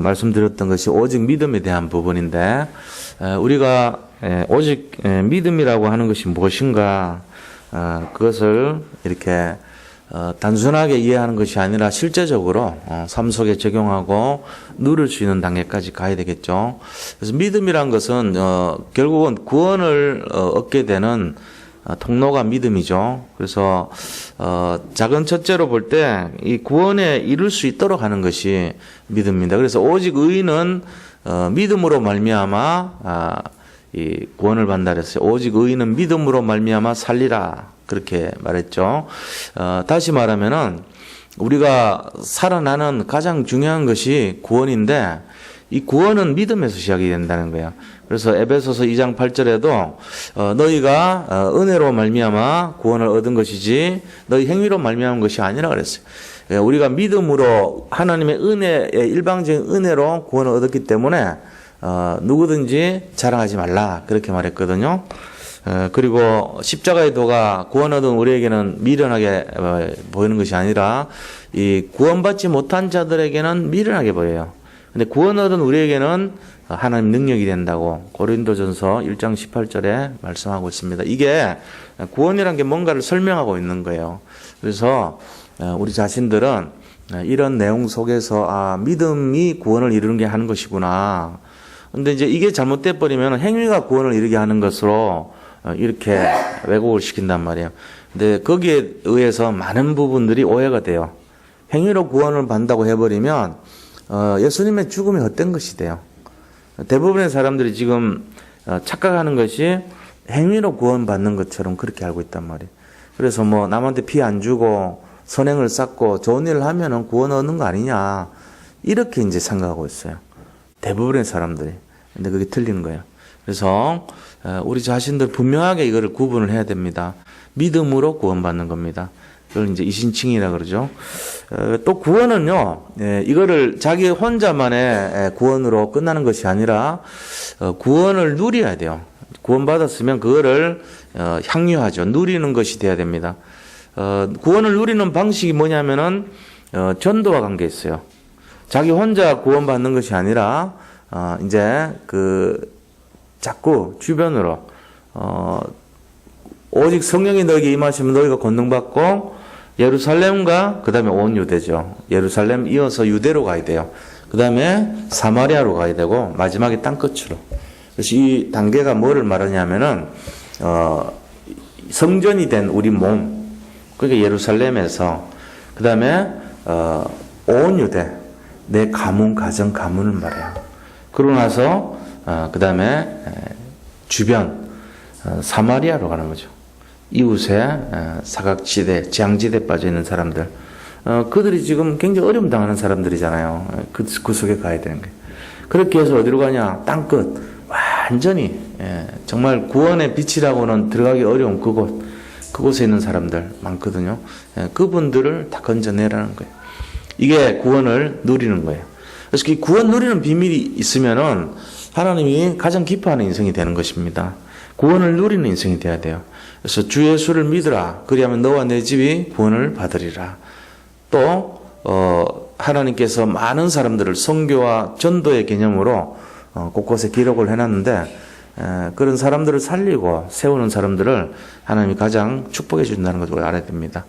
말씀드렸던 것이 오직 믿음에 대한 부분인데, 우리가 오직 믿음이라고 하는 것이 무엇인가, 그것을 이렇게 단순하게 이해하는 것이 아니라 실제적으로 삶 속에 적용하고 누릴 수 있는 단계까지 가야 되겠죠. 그래서 믿음이란 것은 결국은 구원을 얻게 되는 통로가 믿음이죠. 그래서 작은 첫째로 볼 때 이 구원에 이룰 수 있도록 하는 것이 믿음입니다. 그래서 오직 의인은 믿음으로 말미암아 이 구원을 받는다 그랬어요. 오직 의인은 믿음으로 말미암아 살리라, 그렇게 말했죠. 다시 말하면은 우리가 살아나는 가장 중요한 것이 구원인데, 이 구원은 믿음에서 시작이 된다는 거예요. 그래서 에베소서 2장 8절에도 너희가 은혜로 말미암아 구원을 얻은 것이지 너희 행위로 말미암은 것이 아니라 그랬어요. 우리가 믿음으로 하나님의 은혜의 일방적인 은혜로 구원을 얻었기 때문에 누구든지 자랑하지 말라, 그렇게 말했거든요. 그리고 십자가의 도가 구원 얻은 우리에게는 미련하게 보이는 것이 아니라 이 구원받지 못한 자들에게는 미련하게 보여요. 근데 구원 얻은 우리에게는 하나님 능력이 된다고 고린도전서 1장 18절에 말씀하고 있습니다. 이게 구원이란 게 뭔가를 설명하고 있는 거예요. 그래서 우리 자신들은 이런 내용 속에서 믿음이 구원을 이루는 게 하는 것이구나. 근데 이제 이게 잘못돼 버리면 행위가 구원을 이루게 하는 것으로 이렇게 왜곡을 시킨단 말이에요. 근데 거기에 의해서 많은 부분들이 오해가 돼요. 행위로 구원을 받는다고 해버리면 예수님의 죽음이 헛된 것이 돼요. 대부분의 사람들이 지금 착각하는 것이 행위로 구원받는 것처럼 그렇게 알고 있단 말이에요. 그래서 뭐 남한테 피 안 주고 선행을 쌓고 좋은 일을 하면은 구원 얻는 거 아니냐, 이렇게 이제 생각하고 있어요. 대부분의 사람들이. 근데 그게 틀린 거예요. 그래서 우리 자신들 분명하게 이거를 구분을 해야 됩니다. 믿음으로 구원받는 겁니다. 그걸 이제 이신칭이라 그러죠. 또 구원은요, 이거를 자기 혼자만의 구원으로 끝나는 것이 아니라 구원을 누려야 돼요. 구원받았으면 그거를 향유하죠. 누리는 것이 돼야 됩니다. 구원을 누리는 방식이 뭐냐면은 전도와 관계 있어요. 자기 혼자 구원받는 것이 아니라 이제 자꾸 주변으로 오직 성령이 너에게 임하시면 너희가 권능받고 예루살렘과 그 다음에 온 유대죠. 예루살렘 이어서 유대로 가야 돼요. 그 다음에 사마리아로 가야 되고 마지막에 땅끝으로. 그래서 이 단계가 뭐를 말하냐면은 성전이 된 우리 몸, 그러니까 예루살렘에서 그 다음에 온 유대, 내 가문, 가정, 가문을 말해요. 그러고 나서 그 다음에 주변 사마리아로 가는 거죠. 이웃에 사각지대, 재앙지대에 빠져있는 사람들, 그들이 지금 굉장히 어려움 당하는 사람들이잖아요. 그 속에 가야 되는 거예요. 그렇게 해서 어디로 가냐? 땅끝, 완전히 정말 구원의 빛이라고는 들어가기 어려운 그곳에 있는 사람들 많거든요. 그분들을 다 건져내라는 거예요. 이게 구원을 누리는 거예요. 그래서 이 구원 누리는 비밀이 있으면은 하나님이 가장 기뻐하는 인생이 되는 것입니다. 구원을 누리는 인생이 돼야 돼요. 그래서 주 예수를 믿으라. 그리하면 너와 내 집이 구원을 받으리라. 또 하나님께서 많은 사람들을 선교와 전도의 개념으로 곳곳에 기록을 해놨는데, 그런 사람들을 살리고 세우는 사람들을 하나님이 가장 축복해 준다는 것을 알아야 됩니다.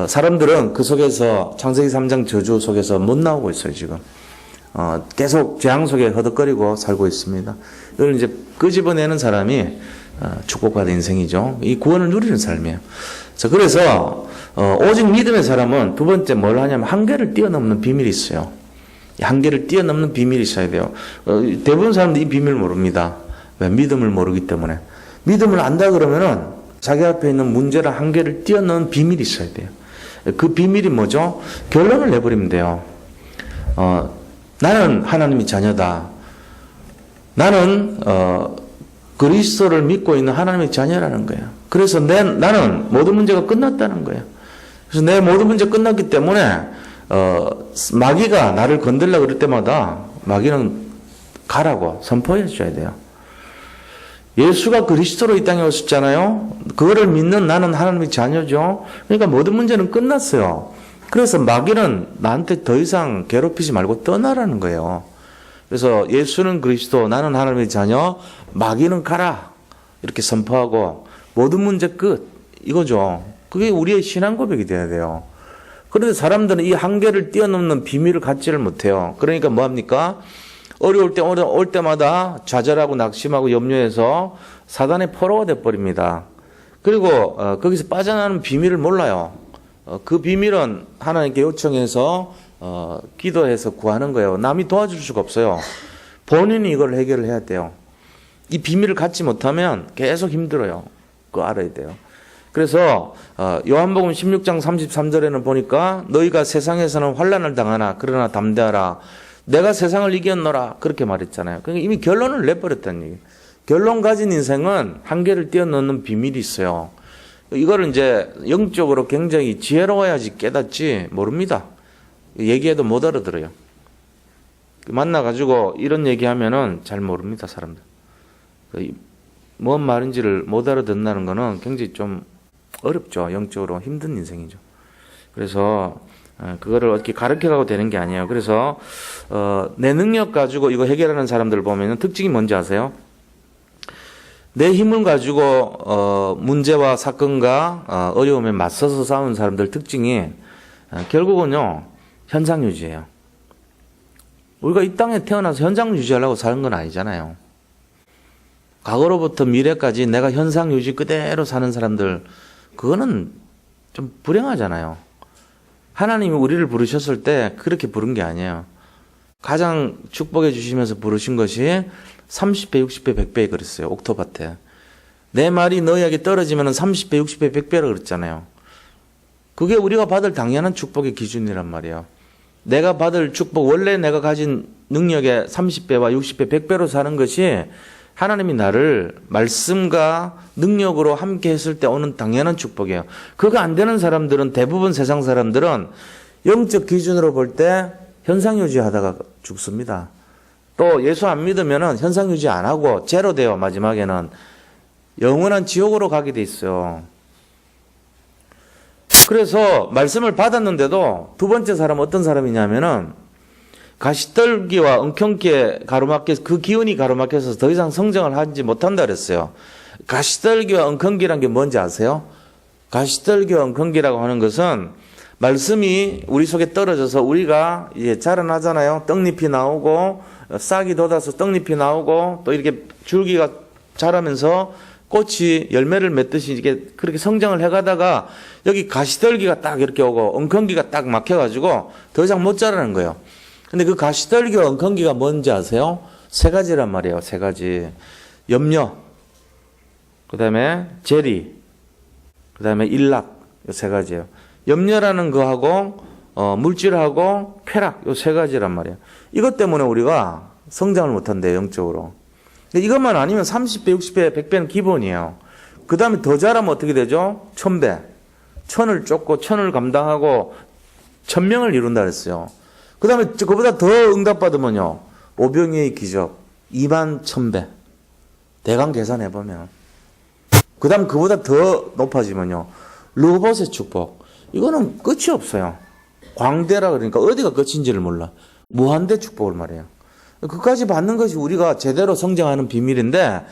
사람들은 그 속에서 창세기 3장 저주 속에서 못 나오고 있어요, 지금. 계속 재앙 속에 허덕거리고 살고 있습니다. 이걸 이제 끄집어내는 사람이 축복받은 인생이죠. 이 구원을 누리는 삶이에요. 자, 그래서 오직 믿음의 사람은 두 번째 뭘 하냐면 한계를 뛰어넘는 비밀이 있어요. 이 한계를 뛰어넘는 비밀이 있어야 돼요. 대부분 사람들이 이 비밀을 모릅니다. 왜? 믿음을 모르기 때문에. 믿음을 안다 그러면은 자기 앞에 있는 문제랑 한계를 뛰어넘는 비밀이 있어야 돼요. 그 비밀이 뭐죠? 결론을 내버리면 돼요. 나는 하나님의 자녀다. 나는 그리스도를 믿고 있는 하나님의 자녀라는 거예요. 그래서 나는 모든 문제가 끝났다는 거예요. 그래서 내 모든 문제 끝났기 때문에 마귀가 나를 건들려고 그럴 때마다 마귀는 가라고 선포해 줘야 돼요. 예수가 그리스도로 이 땅에 오셨잖아요. 그거를 믿는 나는 하나님의 자녀죠. 그러니까 모든 문제는 끝났어요. 그래서 마귀는 나한테 더 이상 괴롭히지 말고 떠나라는 거예요. 그래서 예수는 그리스도, 나는 하나님의 자녀, 마귀는 가라. 이렇게 선포하고 모든 문제 끝. 이거죠. 그게 우리의 신앙 고백이 돼야 돼요. 그런데 사람들은 이 한계를 뛰어넘는 비밀을 갖지를 못해요. 그러니까 뭐합니까? 어려울 때, 올 때마다 좌절하고 낙심하고 염려해서 사단의 포로가 돼버립니다. 그리고 거기서 빠져나가는 비밀을 몰라요. 그 비밀은 하나님께 요청해서 기도해서 구하는 거예요. 남이 도와줄 수가 없어요. 본인이 이걸 해결을 해야 돼요. 이 비밀을 갖지 못하면 계속 힘들어요. 그거 알아야 돼요. 그래서 요한복음 16장 33절에는 보니까 너희가 세상에서는 환난을 당하나 그러나 담대하라. 내가 세상을 이겼노라. 그렇게 말했잖아요. 그러니까 이미 결론을 내버렸다는 얘기예요. 결론 가진 인생은 한계를 뛰어넘는 비밀이 있어요. 이거를 이제 영적으로 굉장히 지혜로워야지 깨닫지 모릅니다. 얘기해도 못 알아들어요. 만나가지고 이런 얘기하면은 잘 모릅니다, 사람들. 뭔 말인지를 못 알아듣는다는 거는 굉장히 좀 어렵죠. 영적으로 힘든 인생이죠. 그래서 그거를 어떻게 가르쳐가고 되는 게 아니에요. 그래서 내 능력 가지고 이거 해결하는 사람들 보면은 특징이 뭔지 아세요? 내 힘을 가지고 문제와 사건과 어려움에 맞서서 싸우는 사람들 특징이 결국은요 현상 유지예요. 우리가 이 땅에 태어나서 현상 유지하려고 사는 건 아니잖아요. 과거로부터 미래까지 내가 현상 유지 그대로 사는 사람들, 그거는 좀 불행하잖아요. 하나님이 우리를 부르셨을 때 그렇게 부른 게 아니에요. 가장 축복해 주시면서 부르신 것이 30배, 60배, 100배 그랬어요. 옥토밭에. 내 말이 너희에게 떨어지면 30배, 60배, 100배라고 그랬잖아요. 그게 우리가 받을 당연한 축복의 기준이란 말이에요. 내가 받을 축복, 원래 내가 가진 능력의 30배와 60배, 100배로 사는 것이 하나님이 나를 말씀과 능력으로 함께 했을 때 오는 당연한 축복이에요. 그거 안 되는 사람들은, 대부분 세상 사람들은 영적 기준으로 볼 때 현상 유지하다가 죽습니다. 또 예수 안 믿으면은 현상 유지 안 하고 제로 돼요. 마지막에는 영원한 지옥으로 가게 돼 있어요. 그래서 말씀을 받았는데도 두 번째 사람 어떤 사람이냐면은 가시떨기와 엉겅기에 가로막혀서 그 기운이 가로막혀서 더 이상 성장을 하지 못한다 그랬어요. 가시떨기와 엉겅기란 게 뭔지 아세요? 가시떨기와 엉겅기라고 하는 것은 말씀이 우리 속에 떨어져서 우리가 이제 자라나잖아요. 떡잎이 나오고 싹이 돋아서 떡잎이 나오고 또 이렇게 줄기가 자라면서 꽃이 열매를 맺듯이 이렇게 그렇게 성장을 해가다가 여기 가시떨기가 딱 이렇게 오고 엉겅기가 딱 막혀가지고 더 이상 못 자라는 거예요. 근데 그 가시떨기와 엉겅기가 뭔지 아세요? 세 가지란 말이에요. 세 가지. 염려, 그 다음에 재리, 그 다음에 일락. 이 세 가지예요. 염려라는 거하고 물질하고 쾌락. 이 세 가지란 말이에요. 이것 때문에 우리가 성장을 못한대요. 영적으로. 근데 이것만 아니면 30배, 60배, 100배는 기본이에요. 그 다음에 더 잘하면 어떻게 되죠? 1000배. 1000을 쫓고 1000을 감당하고 1000명을 이룬다 그랬어요. 그 다음에 그보다 더 응답받으면요. 오병이의 기적 21,000배. 대강 계산해보면. 그 다음 그보다 더 높아지면요. 르호봇의 축복. 이거는 끝이 없어요. 광대라 그러니까 어디가 끝인지를 몰라. 무한대 축복을 말해요. 그까지 받는 것이 우리가 제대로 성장하는 비밀인데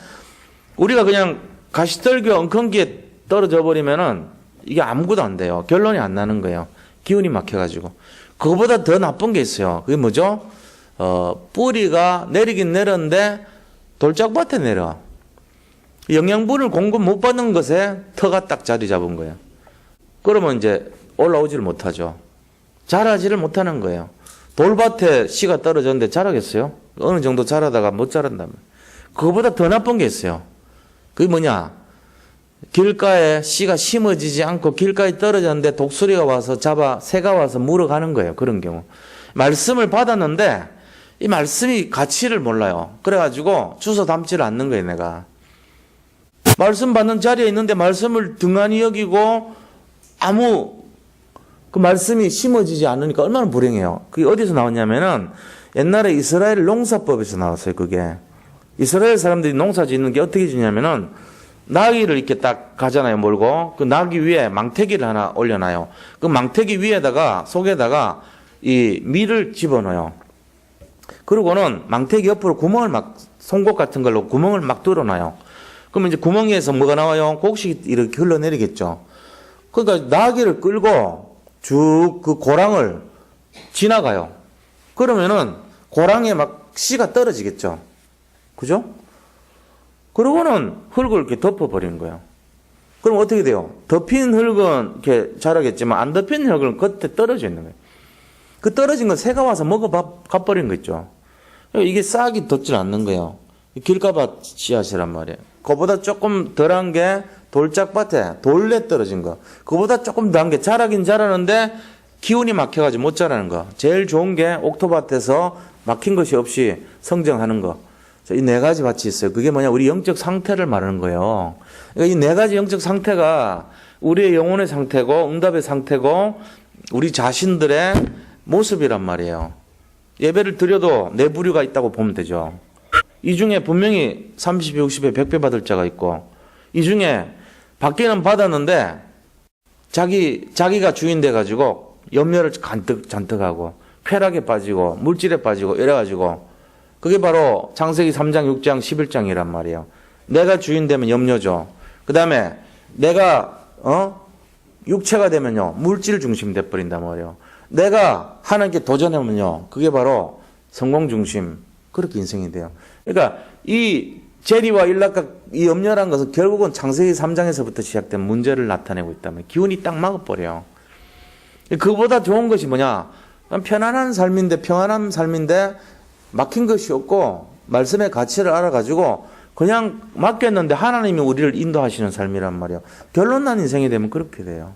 우리가 그냥 가시떨기와 엉겅기에 떨어져 버리면은 이게 아무것도 안 돼요. 결론이 안 나는 거예요. 기운이 막혀가지고. 그거보다 더 나쁜 게 있어요. 그게 뭐죠? 뿌리가 내리긴 내렸는데 돌짝밭에 내려. 영양분을 공급 못 받는 것에 터가 딱 자리 잡은 거예요. 그러면 이제 올라오지를 못하죠. 자라지를 못하는 거예요. 돌밭에 씨가 떨어졌는데 자라겠어요? 어느 정도 자라다가 못 자란다면. 그거보다 더 나쁜 게 있어요. 그게 뭐냐? 길가에 씨가 심어지지 않고 길가에 떨어졌는데 독수리가 와서 새가 와서 물어가는 거예요. 그런 경우. 말씀을 받았는데 이 말씀이 가치를 몰라요. 그래가지고 주워 담지를 않는 거예요, 내가. 말씀 받는 자리에 있는데 말씀을 등한히 여기고 그 말씀이 심어지지 않으니까 얼마나 불행해요. 그게 어디서 나왔냐면은 옛날에 이스라엘 농사법에서 나왔어요, 그게. 이스라엘 사람들이 농사 짓는 게 어떻게 짓냐면은 나귀를 이렇게 딱 가잖아요, 몰고. 그 나귀 위에 망태기를 하나 올려놔요. 그 망태기 위에다가, 속에다가 이 밀을 집어넣어요. 그러고는 망태기 옆으로 구멍을 막, 송곳 같은 걸로 구멍을 막 뚫어놔요. 그러면 이제 구멍에서 뭐가 나와요? 곡식이 이렇게 흘러내리겠죠. 그러니까 나귀를 끌고 쭉 그 고랑을 지나가요. 그러면은 고랑에 막 씨가 떨어지겠죠. 그죠? 그러고는 흙을 이렇게 덮어버리는 거예요. 그럼 어떻게 돼요? 덮인 흙은 이렇게 자라겠지만 안 덮인 흙은 겉에 떨어져 있는 거예요. 그 떨어진 건 새가 와서 가버리는 거 있죠. 이게 싹이 돋질 않는 거예요. 길가밭 씨앗이란 말이에요. 그보다 조금 덜한 게 돌짝밭에 돌에 떨어진 거. 그보다 조금 더한 게 자라긴 자라는데 기운이 막혀가지고 못 자라는 거. 제일 좋은 게 옥토밭에서 막힌 것이 없이 성장하는 거. 이 네 가지 밭이 있어요. 그게 뭐냐? 우리 영적 상태를 말하는 거예요. 그러니까 이 네 가지 영적 상태가 우리의 영혼의 상태고 응답의 상태고 우리 자신들의 모습이란 말이에요. 예배를 드려도 네 부류가 있다고 보면 되죠. 이 중에 분명히 30배, 60배, 100배 받을 자가 있고 이 중에 받기는 받았는데 자기가 주인 돼가지고 염려를 잔뜩 하고 쾌락에 빠지고 물질에 빠지고 이래가지고 그게 바로 창세기 3장, 6장, 11장이란 말이에요. 내가 주인 되면 염려죠. 그 다음에 내가 육체가 되면요 물질 중심 돼버린단 말이에요. 내가 하나님께 도전하면요 그게 바로 성공 중심 그렇게 인생이 돼요. 그러니까 이 재리와 일락과 이 염려라는 것은 결국은 창세기 3장에서부터 시작된 문제를 나타내고 있다면 기운이 딱 막아버려요. 그보다 좋은 것이 뭐냐? 편안한 삶인데 평안한 삶인데 막힌 것이 없고 말씀의 가치를 알아가지고 그냥 맡겼는데 하나님이 우리를 인도하시는 삶이란 말이에요. 결론 난 인생이 되면 그렇게 돼요.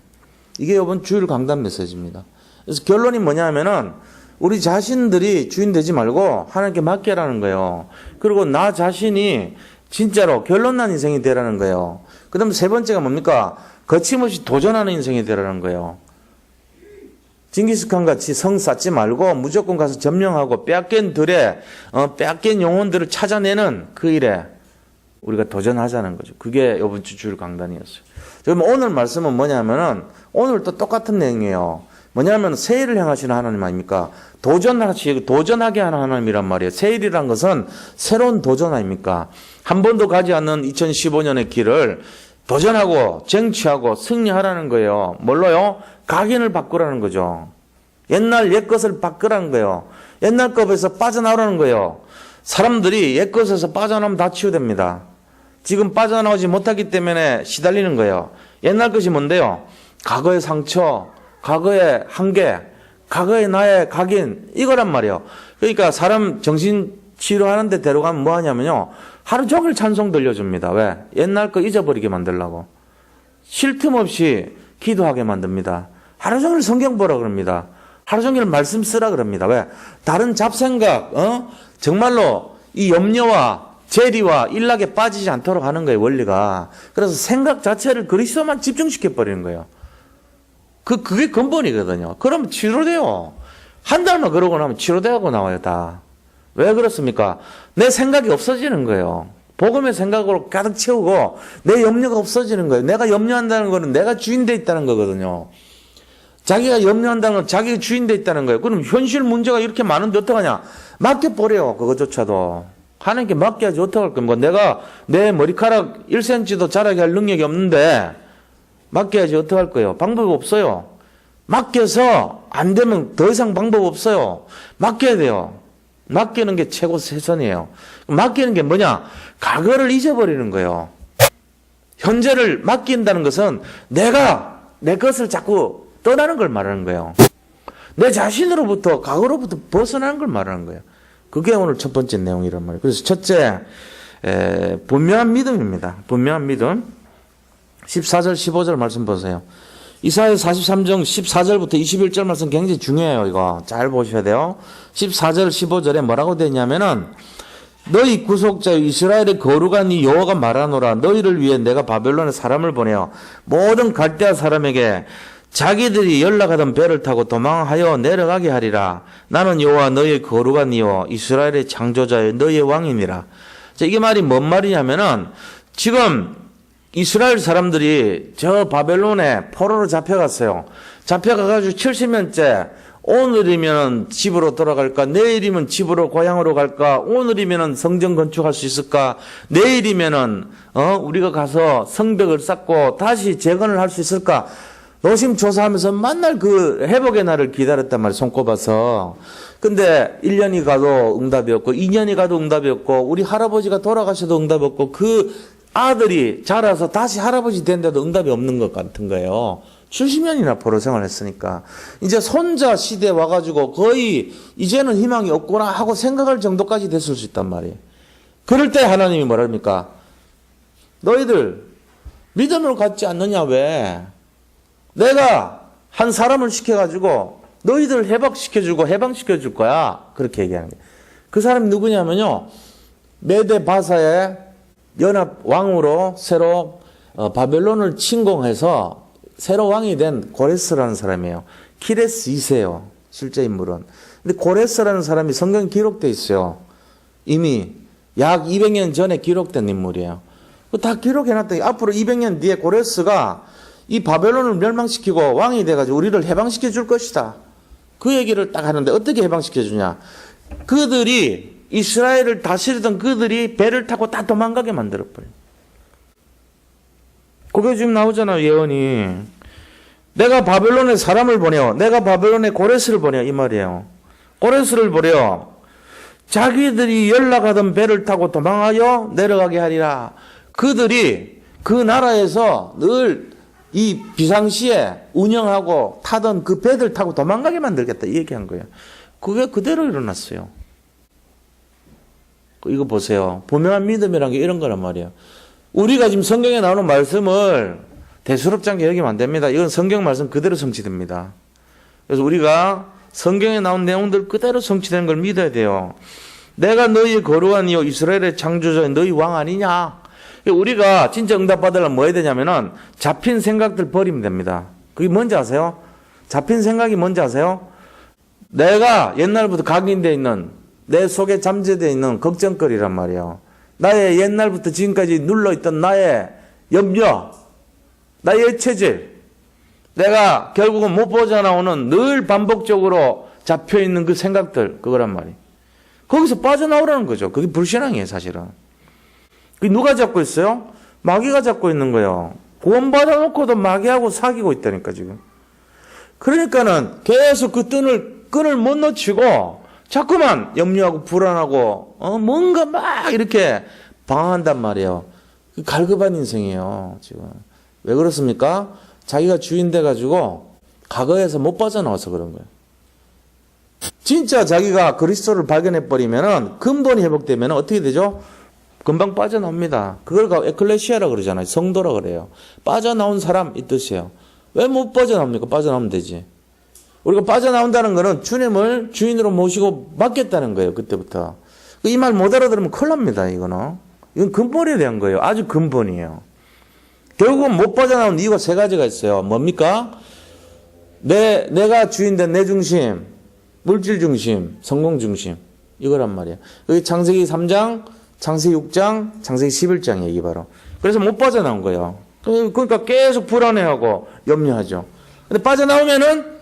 이게 이번 주일 강단 메시지입니다. 그래서 결론이 뭐냐면은 우리 자신들이 주인 되지 말고 하나님께 맡겨라는 거예요. 그리고 나 자신이 진짜로 결론 난 인생이 되라는 거예요. 그 다음에 세 번째가 뭡니까? 거침없이 도전하는 인생이 되라는 거예요. 징기스칸 같이 성 쌓지 말고 무조건 가서 점령하고 빼앗긴 빼앗긴 영혼들을 찾아내는 그 일에 우리가 도전하자는 거죠. 그게 이번 주 주일 강단이었어요. 그럼 오늘 말씀은 뭐냐면은 오늘 또 똑같은 내용이에요. 뭐냐면 새일을 향하시는 하나님 아닙니까? 도전하게 하는 하나님이란 말이에요. 새일이란 것은 새로운 도전 아닙니까? 한 번도 가지 않는 2015년의 길을 도전하고 쟁취하고 승리하라는 거예요. 뭘로요? 각인을 바꾸라는 거죠. 옛날 옛것을 바꾸라는 거예요. 옛날 것에서 빠져나오라는 거예요. 사람들이 옛것에서 빠져나오면 다 치유됩니다. 지금 빠져나오지 못하기 때문에 시달리는 거예요. 옛날 것이 뭔데요? 과거의 상처, 과거의 한계, 과거의 나의 각인 이거란 말이에요. 그러니까 사람 정신 치료하는데 데려가면 뭐 하냐면요. 하루 종일 찬송 들려줍니다. 왜? 옛날 거 잊어버리게 만들려고. 쉴 틈 없이 기도하게 만듭니다. 하루 종일 성경 보라 그럽니다. 하루 종일 말씀 쓰라 그럽니다. 왜? 다른 잡생각, 정말로 이 염려와 재리와 일락에 빠지지 않도록 하는 거예요, 원리가. 그래서 생각 자체를 그리스도만 집중시켜버리는 거예요. 그게 근본이거든요. 그러면 치료돼요. 한 달만 그러고 나면 치료되고 나와요, 다. 왜 그렇습니까? 내 생각이 없어지는 거예요. 복음의 생각으로 가득 채우고 내 염려가 없어지는 거예요. 내가 염려한다는 거는 내가 주인 돼 있다는 거거든요. 자기가 염려한다는 건 자기가 주인 돼 있다는 거예요. 그럼 현실 문제가 이렇게 많은데 어떡하냐? 맡겨버려요, 그것조차도. 하나님께 맡겨야지 어떡할 겁니까? 내가 내 머리카락 1cm도 자라게 할 능력이 없는데 맡겨야지 어떡할 거예요? 방법이 없어요. 맡겨서 안 되면 더 이상 방법 없어요. 맡겨야 돼요. 맡기는 게 최고 최선이에요. 맡기는 게 뭐냐? 과거를 잊어버리는 거예요. 현재를 맡긴다는 것은 내가 내 것을 자꾸 떠나는 걸 말하는 거예요. 내 자신으로부터 과거로부터 벗어나는 걸 말하는 거예요. 그게 오늘 첫 번째 내용이란 말이에요. 그래서 첫째 분명한 믿음입니다. 분명한 믿음. 14절 15절 말씀 보세요. 이사야 43장 14절부터 21절 말씀 굉장히 중요해요. 이거 잘 보셔야 돼요. 14절 15절에 뭐라고 되냐면은 너희 구속자 이스라엘의 거룩한 이 여호와가 말하노라. 너희를 위해 내가 바벨론에 사람을 보내어 모든 갈대아 사람에게 자기들이 연락하던 배를 타고 도망하여 내려가게 하리라. 나는 여호와 너희의 거룩한 이요 이스라엘의 창조자여 너희의 왕이니라. 자, 이게 말이 뭔 말이냐면은 지금 이스라엘 사람들이 저 바벨론에 포로로 잡혀갔어요. 잡혀가가지고 70년째 오늘이면 집으로 돌아갈까? 내일이면 집으로 고향으로 갈까? 오늘이면 성전 건축할 수 있을까? 내일이면은 우리가 가서 성벽을 쌓고 다시 재건을 할 수 있을까? 노심초사하면서 만날 그 회복의 날을 기다렸단 말이에요. 손꼽아서. 근데 1년이 가도 응답이 없고 2년이 가도 응답이 없고 우리 할아버지가 돌아가셔도 응답이 없고 그 아들이 자라서 다시 할아버지 된데도 응답이 없는 것 같은 거예요. 70년이나 포로 생활했으니까. 이제 손자 시대에 와가지고 거의 이제는 희망이 없구나 하고 생각할 정도까지 됐을 수 있단 말이에요. 그럴 때 하나님이 뭐라 합니까? 너희들 믿음을 갖지 않느냐 왜? 내가 한 사람을 시켜가지고 너희들 해방시켜주고 해방시켜줄 거야. 그렇게 얘기하는 거예요. 그 사람이 누구냐면요. 메데 바사의 연합 왕으로 새로 바벨론을 침공해서 새로 왕이 된 고레스라는 사람이에요. 키레스 2세요. 실제 인물은. 근데 고레스라는 사람이 성경에 기록되어 있어요. 이미 약 200년 전에 기록된 인물이에요. 다 기록해놨더니 앞으로 200년 뒤에 고레스가 이 바벨론을 멸망시키고 왕이 돼가지고 우리를 해방시켜 줄 것이다. 그 얘기를 딱 하는데 어떻게 해방시켜 주냐. 그들이 이스라엘을 다스리던 그들이 배를 타고 다 도망가게 만들어버려요. 그게 지금 나오잖아요. 예언이. 내가 바벨론에 사람을 보내요. 내가 바벨론에 고레스를 보내요. 이 말이에요. 고레스를 보내요. 자기들이 연락하던 배를 타고 도망하여 내려가게 하리라. 그들이 그 나라에서 늘 이 비상시에 운영하고 타던 그 배들 타고 도망가게 만들겠다. 이 얘기한 거예요. 그게 그대로 일어났어요. 이거 보세요. 분명한 믿음이란 게 이런 거란 말이에요. 우리가 지금 성경에 나오는 말씀을 대수롭지 않게 여기면 안 됩니다. 이건 성경 말씀 그대로 성취됩니다. 그래서 우리가 성경에 나온 내용들 그대로 성취되는 걸 믿어야 돼요. 내가 너희의 거룩한 이요 이스라엘의 창조자 너희 왕 아니냐? 우리가 진짜 응답받으려면 뭐 해야 되냐면은 잡힌 생각들 버리면 됩니다. 그게 뭔지 아세요? 잡힌 생각이 뭔지 아세요? 내가 옛날부터 각인되어 있는 내 속에 잠재되어 있는 걱정거리란 말이에요. 나의 옛날부터 지금까지 눌러있던 나의 염려, 나의 체질, 내가 결국은 못 빠져나오는 늘 반복적으로 잡혀있는 그 생각들, 그거란 말이에요. 거기서 빠져나오라는 거죠. 그게 불신앙이에요, 사실은. 그게 누가 잡고 있어요? 마귀가 잡고 있는 거예요. 구원받아놓고도 마귀하고 사귀고 있다니까, 지금. 그러니까는 계속 그 끈을 못 놓치고 자꾸만 염려하고 불안하고 뭔가 막 이렇게 방황한단 말이에요. 갈급한 인생이에요, 지금. 왜 그렇습니까? 자기가 주인 돼가지고 과거에서 못 빠져나와서 그런 거예요. 진짜 자기가 그리스도를 발견해버리면은 근본이 회복되면 어떻게 되죠? 금방 빠져나옵니다. 그걸 에클레시아라 그러잖아요. 성도라 그래요. 빠져나온 사람 이 뜻이에요. 왜 못 빠져나옵니까? 빠져나오면 되지. 우리가 빠져나온다는 거는 주님을 주인으로 모시고 맡겠다는 거예요. 그때부터. 이 말 못 알아들으면 큰일 납니다. 이거는. 이건 근본에 대한 거예요. 아주 근본이에요. 결국은 못 빠져나온 이유가 세 가지가 있어요. 뭡니까? 내가 주인된 내 중심, 물질 중심, 성공 중심. 이거란 말이에요. 여기 창세기 3장, 창세기 6장, 창세기 11장 얘기 바로. 그래서 못 빠져나온 거예요. 그러니까 계속 불안해하고 염려하죠. 근데 빠져나오면은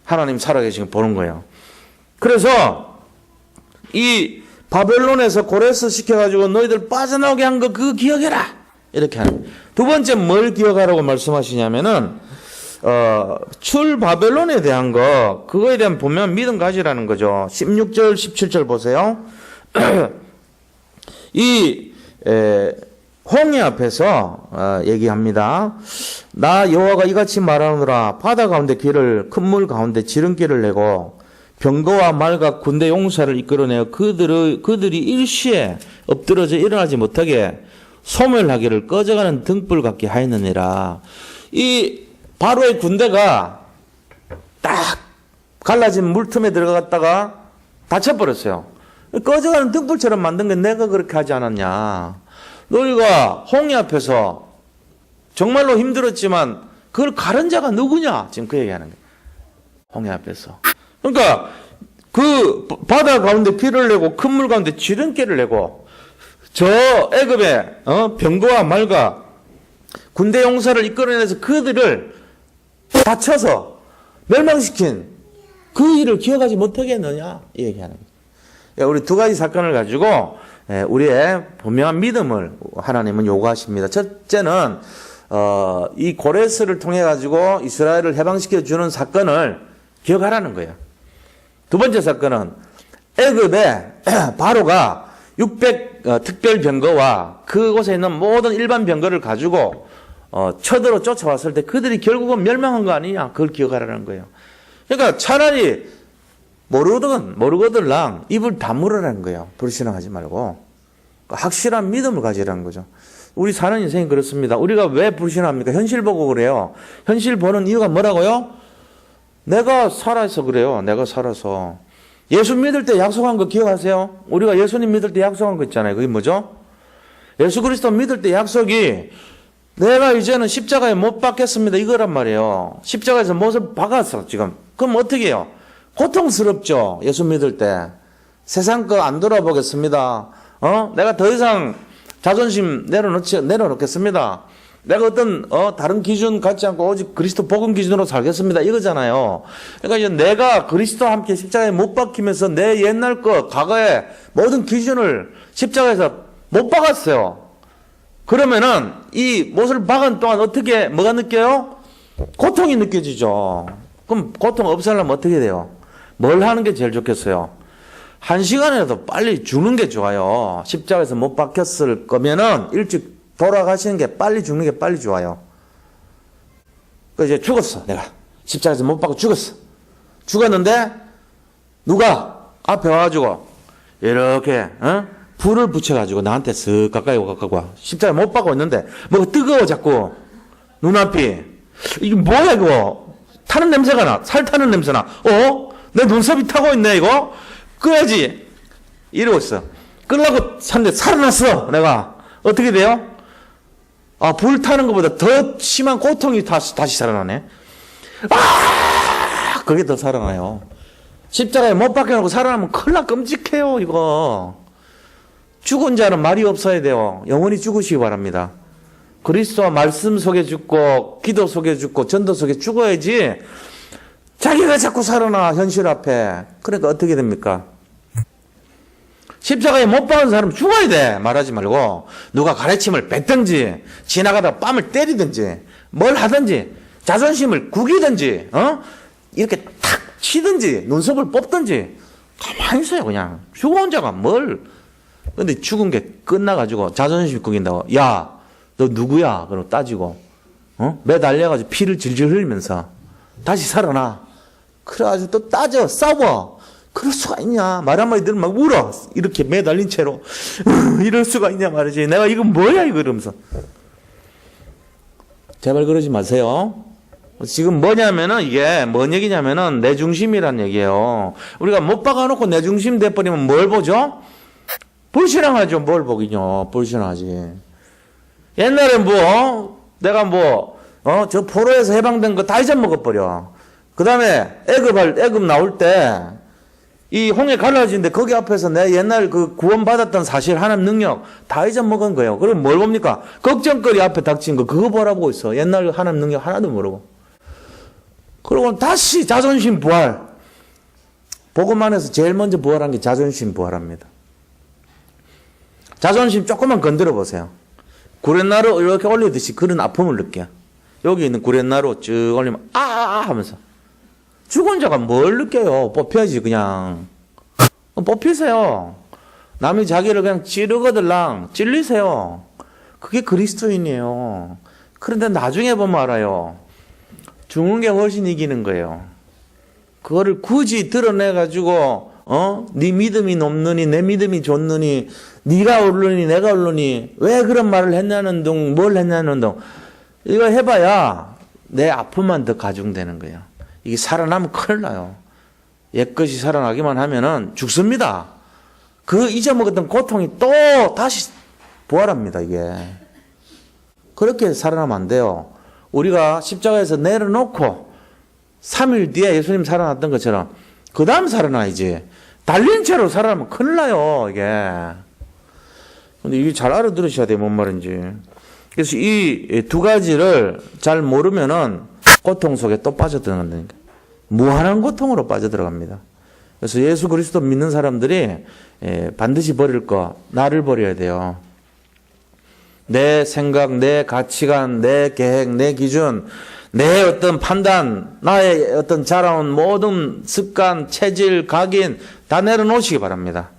하나님 살아계신 거 보는 거예요. 그래서 이 바벨론에서 고레스 시켜가지고 너희들 빠져나오게 한 거 그거 기억해라. 이렇게 하는 거예요. 두 번째 뭘 기억하라고 말씀하시냐면은 출 바벨론에 대한 거 그거에 대한 보면 믿음 가지라는 거죠. 16절 17절 보세요. 이 홍해 앞에서 얘기합니다. 나 여호와가 이같이 말하노라. 바다 가운데 길을 큰 물 가운데 지름길을 내고 병거와 말과 군대 용사를 이끌어내어 그들이 일시에 엎드러져 일어나지 못하게 소멸하기를 꺼져가는 등불 같게 하였느니라. 이 바로의 군대가 딱 갈라진 물틈에 들어갔다가 다쳐버렸어요. 꺼져가는 등불처럼 만든 게 내가 그렇게 하지 않았냐. 너희가 홍해 앞에서 정말로 힘들었지만 그걸 가른 자가 누구냐. 지금 그 얘기하는 거예요. 홍해 앞에서. 그러니까 그 바다 가운데 길을 내고 큰 물 가운데 지름길을 내고 저 애굽의 병거와 말과 군대 용사를 이끌어내서 그들을 다쳐서 멸망시킨 그 일을 기억하지 못하겠느냐 이 얘기하는 거예요. 우리 두 가지 사건을 가지고 우리의 분명한 믿음을 하나님은 요구하십니다. 첫째는 이 고레스를 통해 가지고 이스라엘을 해방시켜 주는 사건을 기억하라는 거예요. 두 번째 사건은 애굽에 바로가 600 특별 병거와 그곳에 있는 모든 일반 병거를 가지고 쳐들어 쫓아왔을 때 그들이 결국은 멸망한 거 아니냐, 그걸 기억하라는 거예요. 그러니까 차라리 모르거들랑 입을 다물으라는 거예요. 불신앙하지 말고 확실한 믿음을 가지라는 거죠. 우리 사는 인생이 그렇습니다. 우리가 왜 불신합니까? 현실 보고 그래요. 현실 보는 이유가 뭐라고요? 내가 살아서 그래요. 내가 살아서. 예수 믿을 때 약속한 거 기억하세요? 우리가 예수님 믿을 때 약속한 거 있잖아요. 그게 뭐죠? 예수 그리스도 믿을 때 약속이 내가 이제는 십자가에 못 박겠습니다, 이거란 말이에요. 십자가에서 못을 박았어 지금. 그럼 어떻게 해요? 고통스럽죠. 예수 믿을 때 세상 거 안 돌아보겠습니다. 내가 더 이상 자존심 내려놓겠습니다. 내가 어떤 다른 기준 갖지 않고 오직 그리스도 복음 기준으로 살겠습니다, 이거잖아요. 그러니까 이제 내가 그리스도와 함께 십자가에 못 박히면서 내 옛날 거 과거의 모든 기준을 십자가에서 못 박았어요. 그러면은 이 못을 박은 동안 뭐가 느껴요? 고통이 느껴지죠. 그럼 고통 없애려면 어떻게 돼요? 뭘 하는 게 제일 좋겠어요? 1시간이라도 빨리 죽는 게 좋아요. 십자가에서 못 박혔을 거면은 일찍 돌아가시는 게, 빨리 죽는 게 빨리 좋아요. 그 이제 죽었어, 내가. 십자가에서 못 박고 죽었어. 죽었는데 누가 앞에 와가지고 이렇게 불을 붙여가지고 나한테 쓱 가까이 와. 십자가에 못 박고 있는데 뭐가 뜨거워 자꾸 눈앞이. 이게 뭐야 이거? 타는 냄새가 나. 살 타는 냄새 나. 내 눈썹이 타고 있네 이거. 끄야지. 이러고 있어. 끌라고 샀는데 살아났어. 내가. 어떻게 돼요? 불 타는 것보다 더 심한 고통이 다시 살아나네. 그게 더 살아나요. 십자가에 못 박혀놓고 살아나면 큰일 나. 끔찍해요 이거. 죽은 자는 말이 없어야 돼요. 영원히 죽으시기 바랍니다. 그리스도와 말씀 속에 죽고 기도 속에 죽고 전도 속에 죽어야지 자기가 자꾸 살아나 현실 앞에. 그러니까 어떻게 됩니까? 십자가에 못 박은 사람은 죽어야 돼. 말하지 말고 누가 가래침을 뱉든지 지나가다 뺨을 때리든지 뭘 하든지 자존심을 구기든지 이렇게 탁 치든지 눈썹을 뽑든지 가만히 있어요. 그냥 죽은 자가 뭘. 근데 죽은 게 끝나가지고 자존심 구긴다고. 야, 너 누구야? 그러고 따지고 매달려가지고 피를 질질 흘리면서 다시 살아나. 그래가지고 또 따져 싸워. 그럴 수가 있냐. 말 한마디 들으면 막 울어. 이렇게 매달린 채로. 이럴 수가 있냐 말이지. 내가 이건 뭐야 이거 이러면서. 제발 그러지 마세요. 지금 뭐냐면은 이게 뭔 얘기냐면은 내 중심이란 얘기예요. 우리가 못 박아놓고 내 중심 돼버리면 뭘 보죠? 불신앙하죠. 뭘 보긴요. 불신앙하지. 옛날에 내가 저 포로에서 해방된 거 다 잊어먹어버려. 그 다음에 애굽 나올 때 이 홍해 갈라지는데 거기 앞에서 내 옛날 그 구원받았던 사실, 하나님 능력 다 잊어먹은 거예요. 그럼 뭘 봅니까? 걱정거리 앞에 닥친 거 그거 보라고 있어. 옛날 하나님 능력 하나도 모르고. 그리고 다시 자존심 부활. 복음 안에서 제일 먼저 부활한 게 자존심 부활합니다. 자존심 조금만 건드려 보세요. 구렛나루 이렇게 올리듯이 그런 아픔을 느껴요. 여기 있는 구렛나루 쭉 올리면 하면서. 죽은 자가 뭘 느껴요? 뽑혀야지 그냥. 뽑히세요. 남이 자기를 그냥 찌르거들랑 찔리세요. 그게 그리스도인이에요. 그런데 나중에 보면 알아요. 죽은 게 훨씬 이기는 거예요. 그거를 굳이 드러내가지고 네 믿음이 높느니 내 믿음이 좋느니 네가 옳으니 내가 옳으니 왜 그런 말을 했냐는 둥 뭘 했냐는 둥 이거 해봐야 내 아픔만 더 가중되는 거예요. 이게 살아나면 큰일 나요. 옛것이 살아나기만 하면은 죽습니다. 그 잊어먹었던 고통이 또 다시 부활합니다. 이게 그렇게 살아나면 안 돼요. 우리가 십자가에서 내려놓고 3일 뒤에 예수님 살아났던 것처럼 그 다음 살아나야지. 달린 채로 살아나면 큰일 나요. 이게. 근데 이게 잘 알아들으셔야 돼요. 뭔 말인지. 그래서 이 두 가지를 잘 모르면은 고통 속에 또 빠져들어간다니까. 무한한 고통으로 빠져들어갑니다. 그래서 예수 그리스도 믿는 사람들이 반드시 버릴 거, 나를 버려야 돼요. 내 생각, 내 가치관, 내 계획, 내 기준, 내 어떤 판단, 나의 어떤 자라온 모든 습관, 체질, 각인 다 내려놓으시기 바랍니다.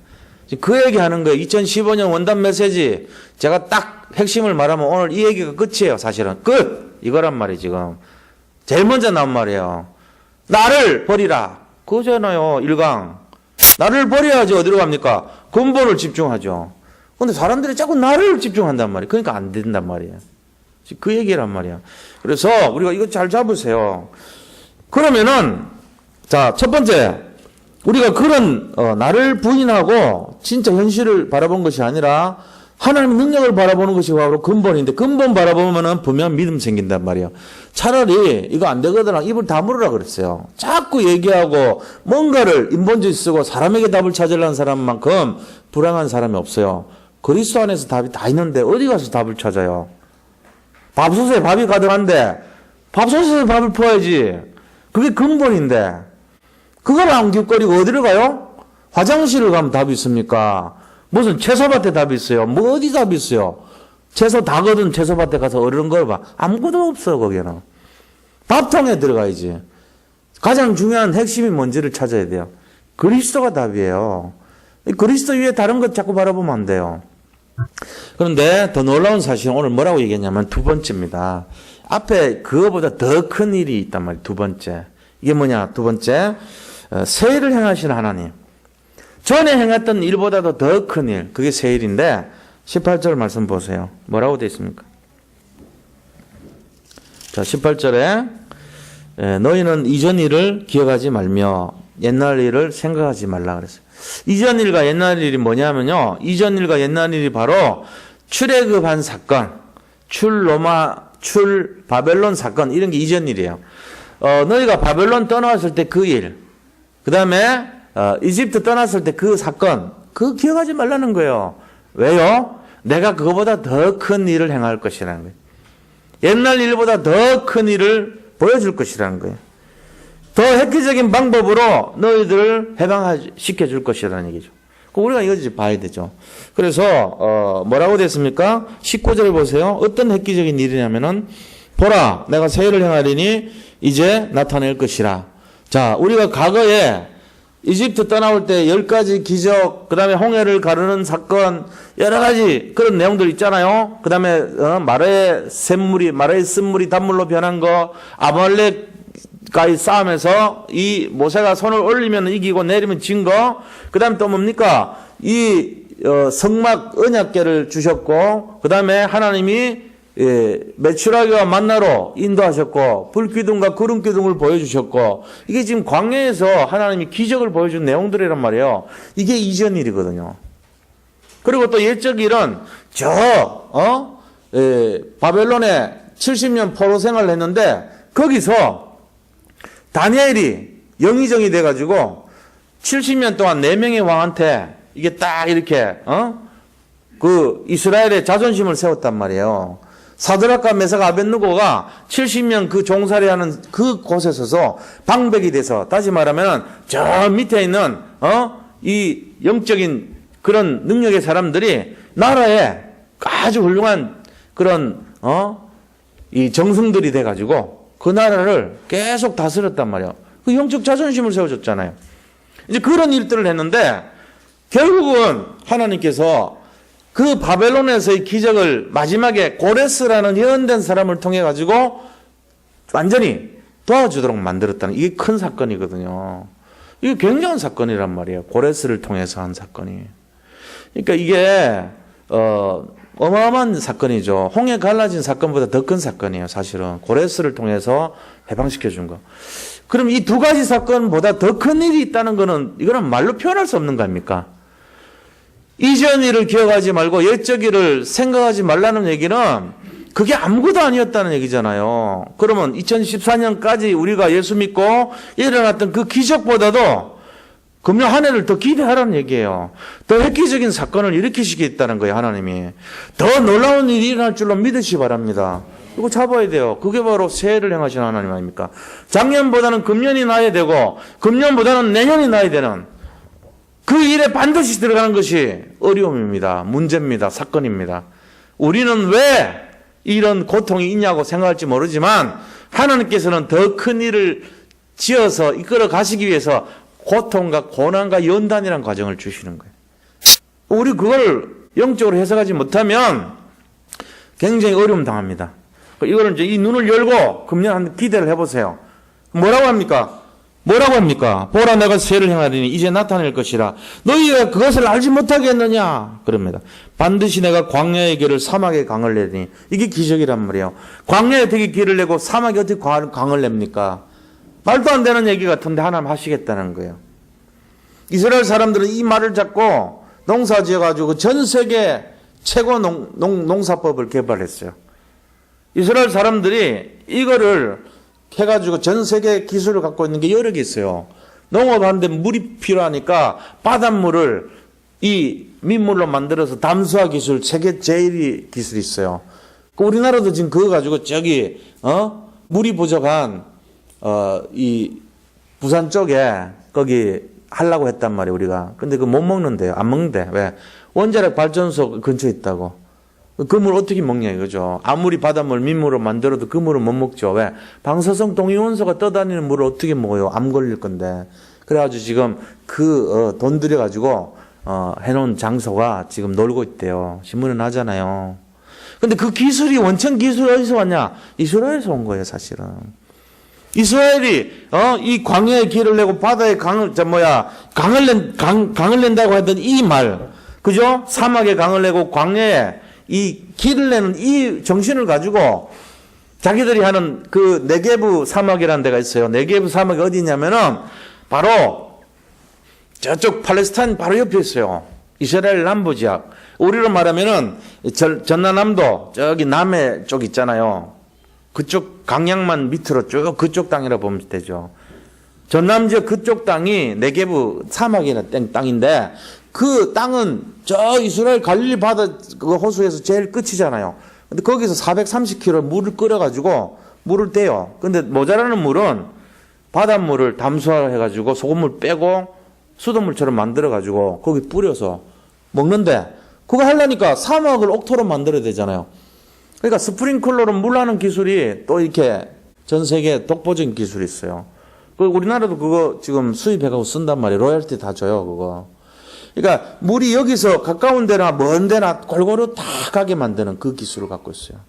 그 얘기하는 거예요. 2015년 원단 메시지 제가 딱 핵심을 말하면 오늘 이 얘기가 끝이에요. 사실은 끝! 이거란 말이에요. 지금 제일 먼저 나온 말이에요. 나를 버리라. 그거잖아요. 1강. 나를 버려야지 어디로 갑니까? 근본을 집중하죠. 근데 사람들이 자꾸 나를 집중한단 말이에요. 그러니까 안 된단 말이에요. 그 얘기란 말이야. 그래서 우리가 이거 잘 잡으세요. 그러면은 자, 첫 번째 우리가 그런 나를 부인하고 진짜 현실을 바라본 것이 아니라 하나님의 능력을 바라보는 것이 바로 근본인데, 근본 바라보면은 분명 믿음 생긴단 말이에요. 차라리 이거 안 되거든 입을 다물으라 그랬어요. 자꾸 얘기하고 뭔가를 인본주의 쓰고 사람에게 답을 찾으려는 사람만큼 불행한 사람이 없어요. 그리스도 안에서 답이 다 있는데 어디 가서 답을 찾아요? 밥솥에 밥이 가득한데 밥솥에 밥을 퍼야지. 그게 근본인데 그걸 안 기웃거리고 어디를 가요? 화장실을 가면 답이 있습니까? 무슨 채소밭에 답이 있어요? 뭐 어디 답이 있어요? 채소 다 거둔 채소밭에 가서 어른 걸 봐. 아무것도 없어 거기는. 밥통에 들어가야지. 가장 중요한 핵심이 뭔지를 찾아야 돼요. 그리스도가 답이에요. 그리스도 위에 다른 것 자꾸 바라보면 안 돼요. 그런데 더 놀라운 사실은 오늘 뭐라고 얘기했냐면 두 번째입니다. 앞에 그거보다 더 큰 일이 있단 말이에요. 두 번째. 이게 뭐냐? 두 번째. 새 일을 행하시는 하나님. 전에 행했던 일보다도 더 큰 일. 그게 새 일인데 18절 말씀 보세요. 뭐라고 되어 있습니까? 자, 18절에 너희는 이전 일을 기억하지 말며 옛날 일을 생각하지 말라 그랬어요. 이전 일과 옛날 일이 뭐냐면요. 이전 일과 옛날 일이 바로 출애굽한 사건, 출 바벨론 사건 이런 게 이전 일이에요. 너희가 바벨론 떠나왔을 때 그 일, 그 다음에 이집트 떠났을 때 그 사건, 그거 기억하지 말라는 거예요. 왜요? 내가 그거보다 더 큰 일을 행할 것이라는 거예요. 옛날 일보다 더 큰 일을 보여줄 것이라는 거예요. 더 획기적인 방법으로 너희들을 해방시켜 줄 것이라는 얘기죠. 우리가 이거 이제 봐야 되죠. 그래서 뭐라고 됐습니까? 19절 보세요. 어떤 획기적인 일이냐면은 보라 내가 새 일을 행하리니 이제 나타낼 것이라. 자, 우리가 과거에 이집트 떠나올 때 10가지 기적, 그 다음에 홍해를 가르는 사건, 여러 가지 그런 내용들 있잖아요. 그 다음에 마라의 쓴물이 단물로 변한 거, 아말렉과의 싸움에서 이 모세가 손을 올리면 이기고 내리면 진 거, 그 다음에 또 뭡니까? 이 성막 언약궤를 주셨고, 그 다음에 하나님이 메추라기와 만나로 인도하셨고 불기둥과 구름기둥을 보여주셨고, 이게 지금 광야에서 하나님이 기적을 보여준 내용들이란 말이에요. 이게 이전 일이거든요. 그리고 또 옛적 일은 바벨론에 70년 포로 생활을 했는데 거기서 다니엘이 영의정이 돼가지고 70년 동안 4명의 왕한테 이게 딱 이렇게 그 이스라엘의 자존심을 세웠단 말이에요. 사드락과 메삭 아벳느고가 70년 그 종살이하는 그 곳에 서서 방백이 돼서, 다시 말하면 저 밑에 있는 이 영적인 그런 능력의 사람들이 나라에 아주 훌륭한 그런 이 정승들이 돼가지고 그 나라를 계속 다스렸단 말이에요. 그 영적 자존심을 세워줬잖아요. 이제 그런 일들을 했는데 결국은 하나님께서 그 바벨론에서의 기적을 마지막에 고레스라는 예언된 사람을 통해 가지고 완전히 도와주도록 만들었다는, 이게 큰 사건이거든요. 이게 굉장한 사건이란 말이에요. 고레스를 통해서 한 사건이. 그러니까 이게 어마어마한 사건이죠. 홍해 갈라진 사건보다 더 큰 사건이에요. 사실은 고레스를 통해서 해방시켜 준 거. 그럼 이 두 가지 사건보다 더 큰 일이 있다는 거는, 이거는 말로 표현할 수 없는 거 아닙니까? 이전 일을 기억하지 말고 옛적 일을 생각하지 말라는 얘기는 그게 아무것도 아니었다는 얘기잖아요. 그러면 2014년까지 우리가 예수 믿고 일어났던 그 기적보다도 금년 한 해를 더 기대하라는 얘기예요. 더 획기적인 사건을 일으키시겠다는 거예요, 하나님이. 더 놀라운 일이 일어날 줄로 믿으시기 바랍니다. 이거 잡아야 돼요. 그게 바로 새해를 행하시는 하나님 아닙니까? 작년보다는 금년이 나야 되고, 금년보다는 내년이 나야 되는 그 일에 반드시 들어가는 것이 어려움입니다. 문제입니다. 사건입니다. 우리는 왜 이런 고통이 있냐고 생각할지 모르지만, 하나님께서는 더 큰 일을 지어서 이끌어 가시기 위해서 고통과 고난과 연단이라는 과정을 주시는 거예요. 우리 그걸 영적으로 해석하지 못하면 굉장히 어려움 당합니다. 이거는 이제 이 눈을 열고 금년 한 기대를 해보세요. 뭐라고 합니까? 뭐라고 합니까? 보라 내가 새를 행하리니 이제 나타낼 것이라. 너희가 그것을 알지 못하겠느냐? 그럽니다. 반드시 내가 광야의 길을 사막에 강을 내리니. 이게 기적이란 말이에요. 광야에 어떻게 길을 내고 사막에 어떻게 강을 냅니까? 말도 안 되는 얘기 같은데 하나님 하시겠다는 거예요. 이스라엘 사람들은 이 말을 잡고 농사 지어가지고 전 세계 최고 농사법을 개발했어요. 이스라엘 사람들이 이거를 해가지고 전 세계 기술을 갖고 있는 게 여러 개 있어요. 농업하는데 물이 필요하니까 바닷물을 이 민물로 만들어서 담수화 기술, 세계 제일 기술이 있어요. 우리나라도 지금 그거 가지고 저기, 물이 부족한, 이 부산 쪽에 거기 하려고 했단 말이에요, 우리가. 근데 그거 못 먹는데요. 안 먹는데. 왜? 원자력 발전소 근처에 있다고. 그 물 어떻게 먹냐 이거죠. 아무리 바닷물, 민물로 만들어도 그 물은 못 먹죠. 왜? 방사성 동위원소가 떠다니는 물을 어떻게 먹어요? 암 걸릴 건데. 그래가지고 지금 돈 들여가지고, 해놓은 장소가 지금 놀고 있대요. 신문에 나잖아요. 근데 그 기술이, 원천 기술이 어디서 왔냐? 이스라엘에서 온 거예요, 사실은. 이스라엘이, 이 광야의 길을 내고 바다에 강을 낸다고 하던 이 말. 그죠? 사막에 강을 내고 광야에 이 길을 내는 이 정신을 가지고 자기들이 하는 그 네게브 사막이라는 데가 있어요. 네게브 사막이 어디냐면은 바로 저쪽 팔레스타인 바로 옆에 있어요. 이스라엘 남부 지역. 우리로 말하면은 전라남도 저기 남해 쪽 있잖아요. 그쪽 강양만 밑으로 쭉 그쪽 땅이라 보면 되죠. 전남 지역 그쪽 땅이 네게브 사막이라는 땅인데 그 땅은 저 이스라엘 갈릴리 바다 그 호수에서 제일 끝이잖아요. 근데 거기서 430km 물을 끓여가지고 물을 떼요. 근데 모자라는 물은 바닷물을 담수화해가지고 소금물 빼고 수돗물처럼 만들어가지고 거기 뿌려서 먹는데 그거 하려니까 사막을 옥토로 만들어야 되잖아요. 그러니까 스프링클러로 물 하는 기술이 또 이렇게 전 세계 독보적인 기술이 있어요. 우리나라도 그거 지금 수입해가고 쓴단 말이에요. 로열티 다 줘요, 그거. 그러니까 물이 여기서 가까운 데나 먼 데나 골고루 다 가게 만드는 그 기술을 갖고 있어요.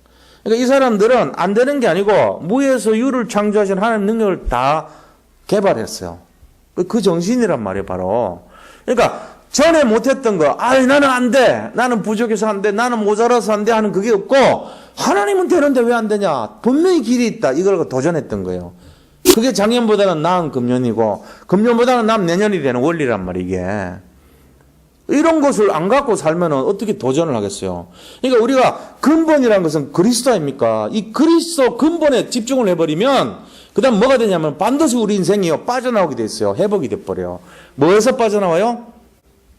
그러니까 이 사람들은 안 되는 게 아니고 무에서 유를 창조하신 하나님 능력을 다 개발했어요. 그 정신이란 말이에요, 바로. 그러니까 전에 못했던 거, 나는 안 돼. 나는 부족해서 안 돼. 나는 모자라서 안 돼. 하는 그게 없고 하나님은 되는데 왜 안 되냐. 분명히 길이 있다. 이걸 도전했던 거예요. 그게 작년보다는 나은 금년이고 금년보다는 나은 내년이 되는 원리란 말이에요, 이게. 이런 것을 안 갖고 살면 어떻게 도전을 하겠어요? 그러니까 우리가 근본이라는 것은 그리스도 아닙니까? 이 그리스도 근본에 집중을 해버리면 그 다음 뭐가 되냐면 반드시 우리 인생이요 빠져나오게 돼 있어요. 회복이 돼버려요. 뭐에서 빠져나와요?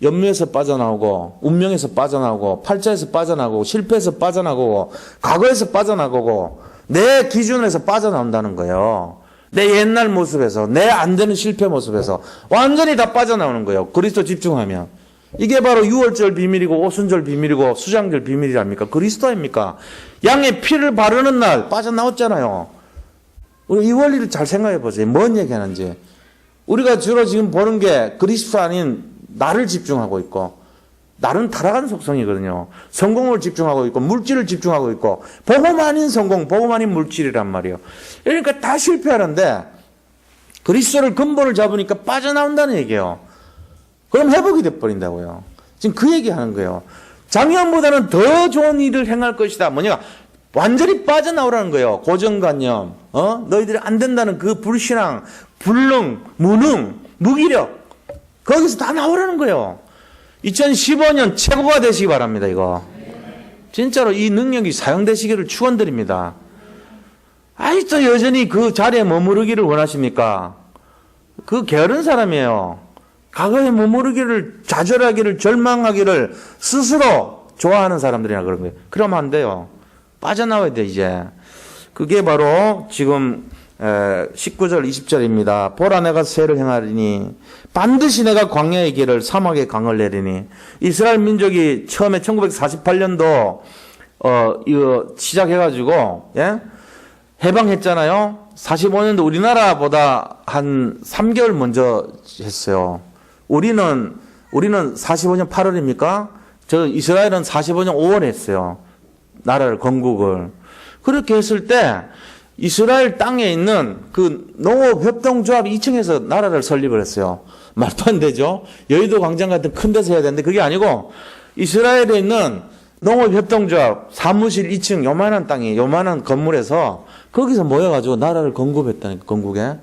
염려에서 빠져나오고 운명에서 빠져나오고 팔자에서 빠져나오고 실패에서 빠져나오고 과거에서 빠져나오고 내 기준에서 빠져나온다는 거예요. 내 옛날 모습에서 내 안 되는 실패 모습에서 완전히 다 빠져나오는 거예요. 그리스도 집중하면. 이게 바로 유월절 비밀이고 오순절 비밀이고 수장절 비밀이랍니까? 그리스도 아닙니까? 양의 피를 바르는 날 빠져나왔잖아요. 우리 이 원리를 잘 생각해 보세요. 뭔 얘기하는지. 우리가 주로 지금 보는 게 그리스도 아닌 나를 집중하고 있고 나는 타락한 속성이거든요. 성공을 집중하고 있고 물질을 집중하고 있고 복음 아닌 성공, 복음 아닌 물질이란 말이에요. 그러니까 다 실패하는데 그리스도를 근본을 잡으니까 빠져나온다는 얘기예요. 그럼 회복이 돼버린다고요. 지금 그 얘기하는 거예요. 작년보다는 더 좋은 일을 행할 것이다. 뭐냐? 완전히 빠져나오라는 거예요. 고정관념, 너희들이 안 된다는 그 불신앙, 불능, 무능, 무기력. 거기서 다 나오라는 거예요. 2015년 최고가 되시기 바랍니다, 이거. 진짜로 이 능력이 사용되시기를 축원드립니다. 아직도 여전히 그 자리에 머무르기를 원하십니까? 그 게으른 사람이에요. 과거에 머무르기를, 좌절하기를, 절망하기를 스스로 좋아하는 사람들이라 그런 거예요. 그러면 안 돼요. 빠져나와야 돼, 이제. 그게 바로 지금 19절, 20절입니다. 보라, 내가 세를 행하리니 반드시 내가 광야의 길을 사막의 강을 내리니. 이스라엘 민족이 처음에 1948년도 이거 시작해가지고 해방했잖아요. 45년도 우리나라보다 한 3개월 먼저 했어요. 우리는 45년 8월입니까? 저 이스라엘은 45년 5월에 했어요. 나라를 건국을. 그렇게 했을 때 이스라엘 땅에 있는 그 농업협동조합 2층에서 나라를 설립을 했어요. 말도 안 되죠. 여의도 광장 같은 큰 데서 해야 되는데 그게 아니고 이스라엘에 있는 농업협동조합 사무실 2층 요만한 땅에 요만한 건물에서 거기서 모여가지고 나라를 건국했다니까. 건국에.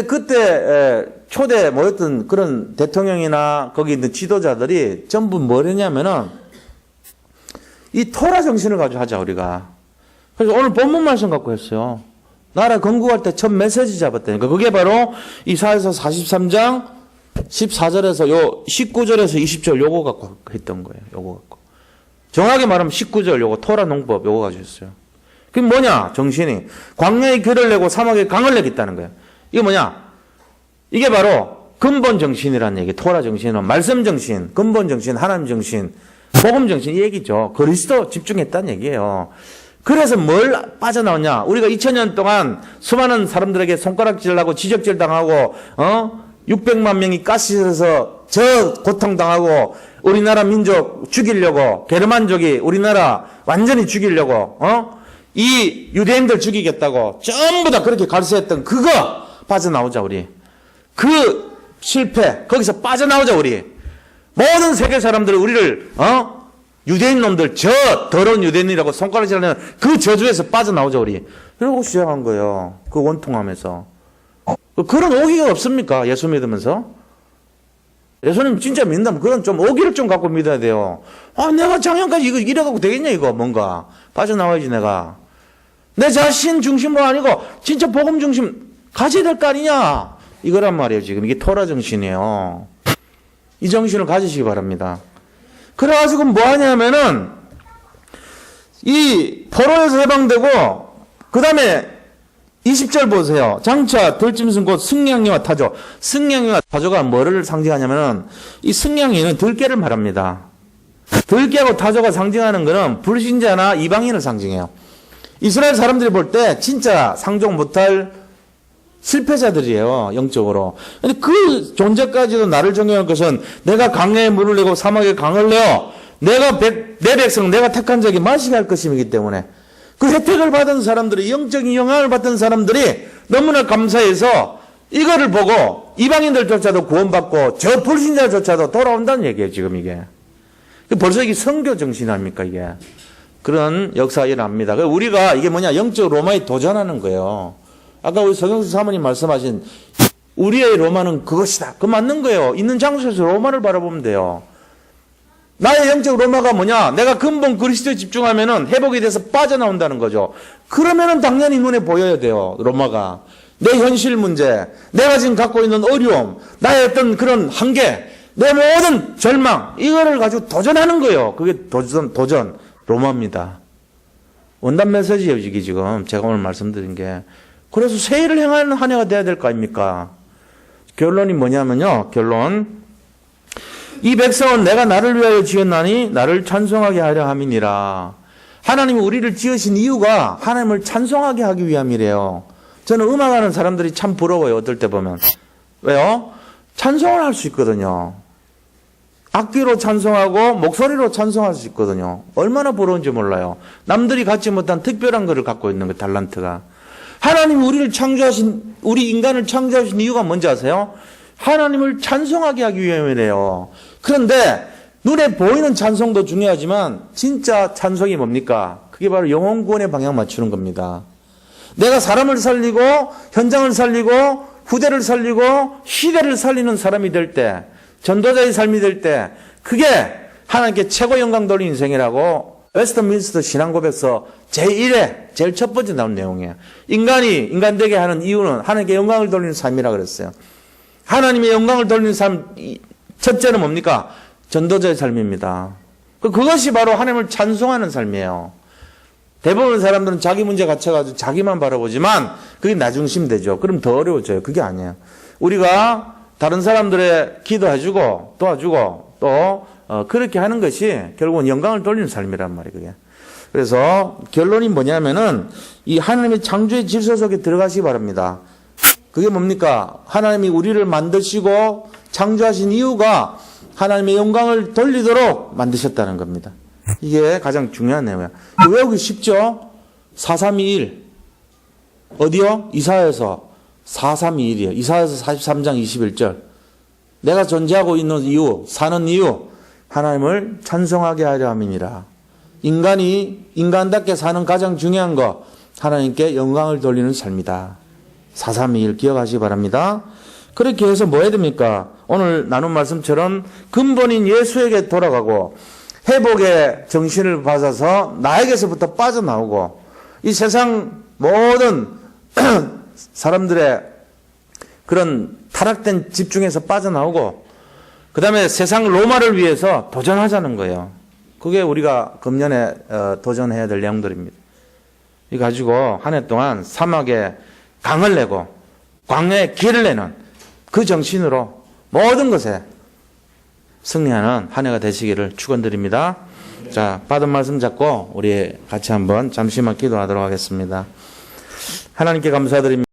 그때 초대 모였던 그런 대통령이나 거기 있는 지도자들이 전부 뭘 했냐면은 이 토라 정신을 가지고 하자 우리가. 그래서 오늘 본문 말씀 갖고 했어요. 나라 건국할 때 첫 메시지 잡았다니까. 그게 바로 이사야서 43장 14절에서 요 19절에서 20절 요거 갖고 했던 거예요. 요거 갖고. 정확하게 말하면 19절 요거 토라 농법 요거 가지고 했어요. 그게 뭐냐? 정신이 광야의 길을 내고 사막의 강을 내겠다는 거예요. 이게 뭐냐? 이게 바로 근본 정신이라는 얘기. 토라 정신은 말씀 정신, 근본 정신, 하나님 정신, 복음 정신 이 얘기죠. 그리스도 집중했다는 얘기예요. 그래서 뭘 빠져나오냐? 우리가 2000년 동안 수많은 사람들에게 손가락질하고 지적질 당하고 600만 명이 가스실에서 저 고통당하고 우리나라 민족 죽이려고 게르만족이 우리나라 완전히 죽이려고 이 유대인들 죽이겠다고 전부 다 그렇게 갈수했던 그거 빠져나오자 우리. 그 실패 거기서 빠져나오자 우리. 모든 세계 사람들이 우리를 유대인 놈들 저 더러운 유대인이라고 손가락질하는 그 저주에서 빠져나오자 우리. 이러고 시작한 거예요. 그 원통하면서. 그런 오기가 없습니까? 예수 믿으면서? 예수님 진짜 믿는다면 그런 좀 오기를 좀 갖고 믿어야 돼요. 내가 작년까지 이거 이래갖고 되겠냐 이거 뭔가. 빠져나와야지 내가. 내 자신 중심으로 아니고 진짜 복음 중심 가져야 될 거 아니냐. 이거란 말이에요 지금. 이게 토라 정신이에요. 이 정신을 가지시기 바랍니다. 그래가지고 뭐 하냐면은 이 포로에서 해방되고 그 다음에 20절 보세요. 장차 들짐승 곧 승냥이와 타조. 승냥이와 타조가 뭐를 상징하냐면은 이 승냥이는 들깨를 말합니다. 들깨하고 타조가 상징하는 거는 불신자나 이방인을 상징해요. 이스라엘 사람들이 볼 때 진짜 상종 못할 실패자들이에요. 영적으로. 근데 그 존재까지도 나를 정의할 것은 내가 강야에 물을 내고 사막에 강을 내어 내가 내 백성 내가 택한 자에게 마시게 할 것이기 때문에 그 혜택을 받은 사람들이 영적인 영향을 받은 사람들이 너무나 감사해서 이거를 보고 이방인들조차도 구원받고 저 불신자조차도 돌아온다는 얘기예요. 지금 이게. 벌써 이게 선교 정신 아닙니까 이게. 그런 역사가 일어납니다. 우리가 이게 뭐냐 영적 로마에 도전하는 거예요. 아까 우리 서경수 사모님 말씀하신 우리의 로마는 그것이다. 그거 맞는 거예요. 있는 장소에서 로마를 바라보면 돼요. 나의 영적 로마가 뭐냐? 내가 근본 그리스도에 집중하면은 회복이 돼서 빠져나온다는 거죠. 그러면은 당연히 눈에 보여야 돼요. 로마가. 내 현실 문제, 내가 지금 갖고 있는 어려움, 나의 어떤 그런 한계, 내 모든 절망, 이거를 가지고 도전하는 거예요. 그게 도전, 로마입니다. 원단 메시지예요, 이게 지금. 제가 오늘 말씀드린 게. 그래서 새 일을 행하는 한 해가 돼야 될 거 아닙니까? 결론이 뭐냐면요. 결론. 이 백성은 내가 나를 위하여 지었나니 나를 찬송하게 하려 함이니라. 하나님이 우리를 지으신 이유가 하나님을 찬송하게 하기 위함이래요. 저는 음악하는 사람들이 참 부러워요. 어떨 때 보면. 왜요? 찬송을 할 수 있거든요. 악기로 찬송하고 목소리로 찬송할 수 있거든요. 얼마나 부러운지 몰라요. 남들이 갖지 못한 특별한 것을 갖고 있는 그 달란트가. 하나님이 우리를 창조하신, 우리 인간을 창조하신 이유가 뭔지 아세요? 하나님을 찬송하게 하기 위함이래요. 그런데 눈에 보이는 찬송도 중요하지만 진짜 찬송이 뭡니까? 그게 바로 영혼 구원의 방향 맞추는 겁니다. 내가 사람을 살리고 현장을 살리고 후대를 살리고 시대를 살리는 사람이 될 때, 전도자의 삶이 될 때 그게 하나님께 최고 영광 돌린 인생이라고 웨스트민스터 신앙고백서 제1회 제일 첫 번째 나온 내용이에요. 인간이 인간 되게 하는 이유는 하나님께 영광을 돌리는 삶이라 그랬어요. 하나님의 영광을 돌리는 삶, 첫째는 뭡니까? 전도자의 삶입니다. 그것이 바로 하나님을 찬송하는 삶이에요. 대부분 사람들은 자기 문제 갇혀가지고 자기만 바라보지만 그게 나중심 되죠. 그럼 더 어려워져요. 그게 아니에요. 우리가 다른 사람들의 기도해주고 도와주고 또 그렇게 하는 것이 결국은 영광을 돌리는 삶이란 말이에요. 그게. 그래서 결론이 뭐냐면은 이 하나님의 창조의 질서 속에 들어가시기 바랍니다. 그게 뭡니까? 하나님이 우리를 만드시고 창조하신 이유가 하나님의 영광을 돌리도록 만드셨다는 겁니다. 이게 가장 중요한 내용이에요. 외우기 쉽죠? 4321. 어디요? 이사야서 4321이에요. 이사야서 43장 21절. 내가 존재하고 있는 이유, 사는 이유, 하나님을 찬송하게 하려 함이니라. 인간이 인간답게 사는 가장 중요한 거, 하나님께 영광을 돌리는 삶이다. 4321 기억하시기 바랍니다. 그렇게 해서 뭐 해야 됩니까? 오늘 나눈 말씀처럼 근본인 예수에게 돌아가고 회복의 정신을 받아서 나에게서부터 빠져나오고 이 세상 모든 사람들의 그런 타락된 집중에서 빠져나오고 그 다음에 세상 로마를 위해서 도전하자는 거예요. 그게 우리가 금년에 도전해야 될 내용들입니다. 이 가지고 한 해 동안 사막에 강을 내고 광야에 길을 내는 그 정신으로 모든 것에 승리하는 한 해가 되시기를 축원드립니다. 자, 받은 말씀 잡고 우리 같이 한번 잠시만 기도하도록 하겠습니다. 하나님께 감사드립니다.